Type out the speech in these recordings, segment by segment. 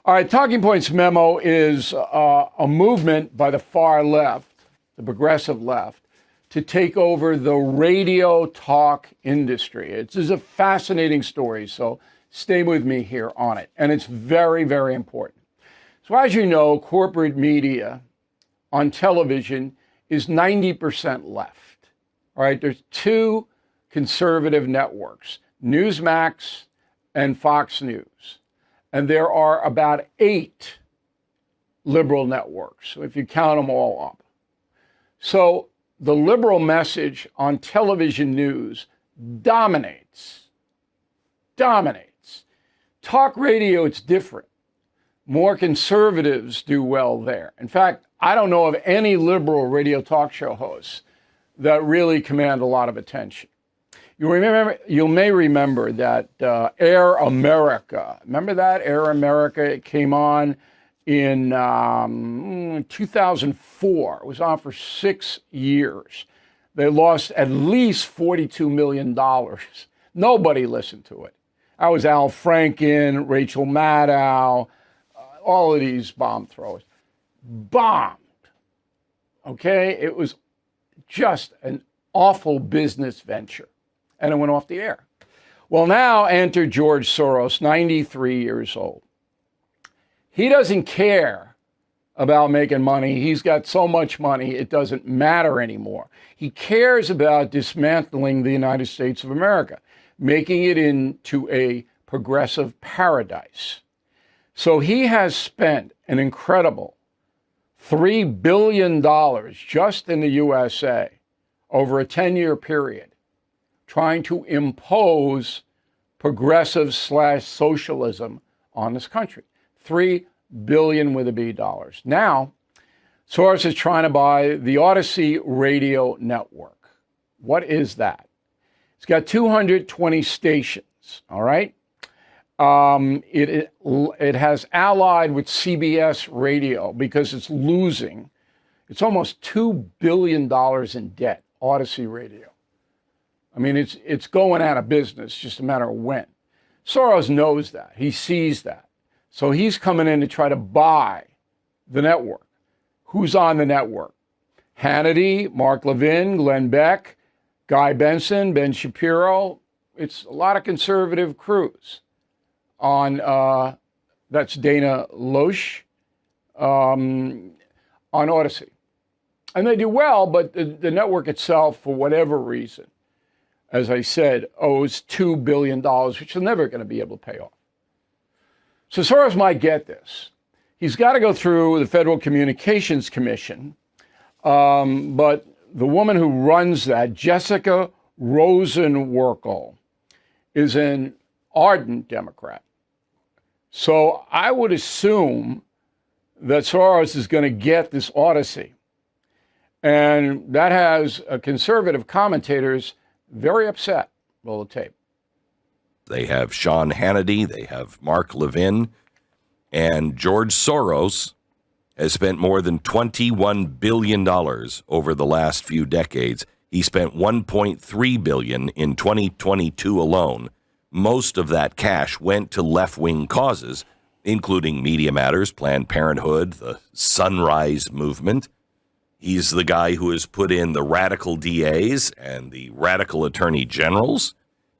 All right, Talking Points Memo is a movement by the far left, the progressive left, to take over the radio talk industry. It's a fascinating story, so stay with me here on it. And it's very, very important. So as you know, corporate media on television is 90% left. All right, there's two conservative networks, Newsmax and Fox News. And there are about 8 liberal networks, if you count them all up. So the liberal message on television news dominates. Talk radio, it's different. More conservatives do well there. In fact, I don't know of any liberal radio talk show hosts that really command a lot of attention. You may remember that Air America. Remember that Air America? It came on in 2004. It was on for 6 years. They lost at least $42 million. Nobody listened to it. That was Al Franken, Rachel Maddow, all of these bomb throwers. Bombed. Okay? It was just an awful business venture. And it went off the air. Well, now enter George Soros, 93 years old. He doesn't care about making money. He's got so much money, it doesn't matter anymore. He cares about dismantling the United States of America, making it into a progressive paradise. So he has spent an incredible $3 billion just in the USA over a 10-year period, trying to impose progressive/socialism on this country. $3 billion with a B dollars. Now, Soros is trying to buy the Odyssey radio network. What is that? It's got 220 stations, all right? It has allied with CBS radio because it's losing. It's almost $2 billion in debt, Odyssey radio. I mean, it's going out of business, just a matter of when. Soros knows that. He sees that. So he's coming in to try to buy the network. Who's on the network? Hannity, Mark Levin, Glenn Beck, Guy Benson, Ben Shapiro. It's a lot of conservative crews on, that's Dana Loesch, on Odyssey. And they do well, but the network itself, for whatever reason, as I said, owes $2 billion, which they're never going to be able to pay off. So Soros might get this. He's got to go through the Federal Communications Commission, but the woman who runs that, Jessica Rosenworcel, is an ardent Democrat. So I would assume that Soros is going to get this Odyssey. And that has conservative commentators very upset. Roll the tape. They have Sean Hannity, they have Mark Levin, and George Soros has spent more than $21 billion over the last few decades. He spent $1.3 billion in 2022 alone. Most of that cash went to left-wing causes, including Media Matters, Planned Parenthood, the Sunrise Movement. He's the guy who has put in the radical DAs and the radical attorney generals.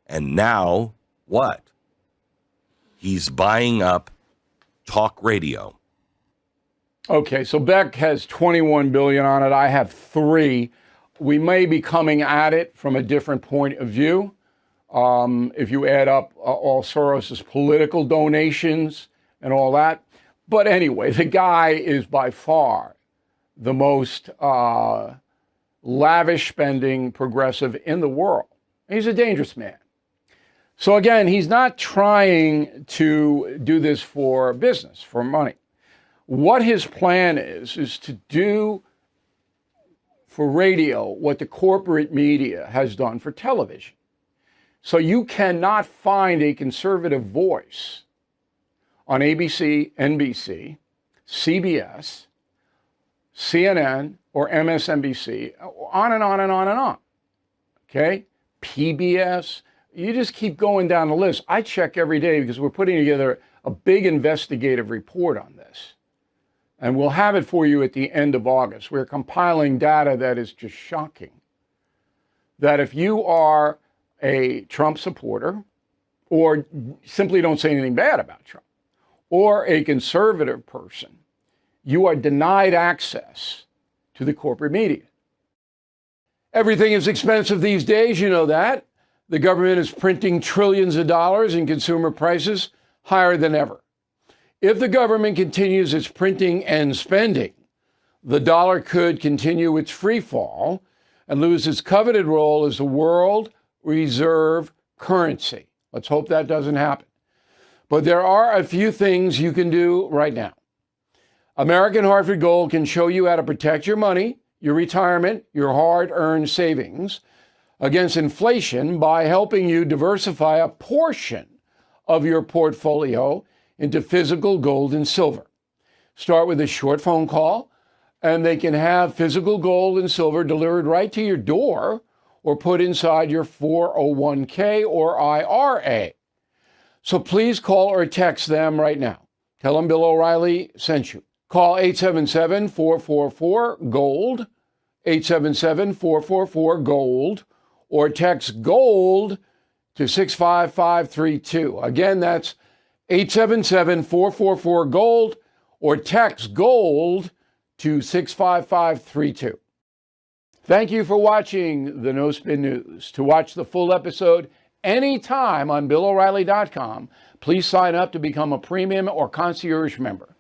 And now, what? He's buying up talk radio. Okay, so Beck has 21 billion on it. I have 3. We may be coming at it from a different point of view. If you add up all Soros's political donations and all that. But anyway, the guy is by far the most lavish spending progressive in the world. He's a dangerous man. So again, he's not trying to do this for business, for money. What his plan is to do for radio what the corporate media has done for television. So you cannot find a conservative voice on ABC, NBC, CBS, CNN, or MSNBC, on and on and on and on. Okay? PBS. You just keep going down the list. I check every day because we're putting together a big investigative report on this. And we'll have it for you at the end of August. We're compiling data that is just shocking. That if you are a Trump supporter, or simply don't say anything bad about Trump, or a conservative person, you are denied access to the corporate media. Everything is expensive these days, you know that. The government is printing trillions of dollars and consumer prices higher than ever. If the government continues its printing and spending, the dollar could continue its free fall and lose its coveted role as the world reserve currency. Let's hope that doesn't happen. But there are a few things you can do right now. American Hartford Gold can show you how to protect your money, your retirement, your hard-earned savings against inflation by helping you diversify a portion of your portfolio into physical gold and silver. Start with a short phone call, and they can have physical gold and silver delivered right to your door or put inside your 401k or IRA. So please call or text them right now. Tell them Bill O'Reilly sent you. Call 877-444-GOLD, 877-444-GOLD, or text GOLD to 65532. Again, that's 877-444-GOLD, or text GOLD to 65532. Thank you for watching the No Spin News. To watch the full episode anytime on BillO'Reilly.com, please sign up to become a premium or concierge member.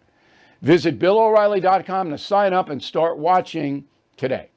Visit BillO'Reilly.com to sign up and start watching today.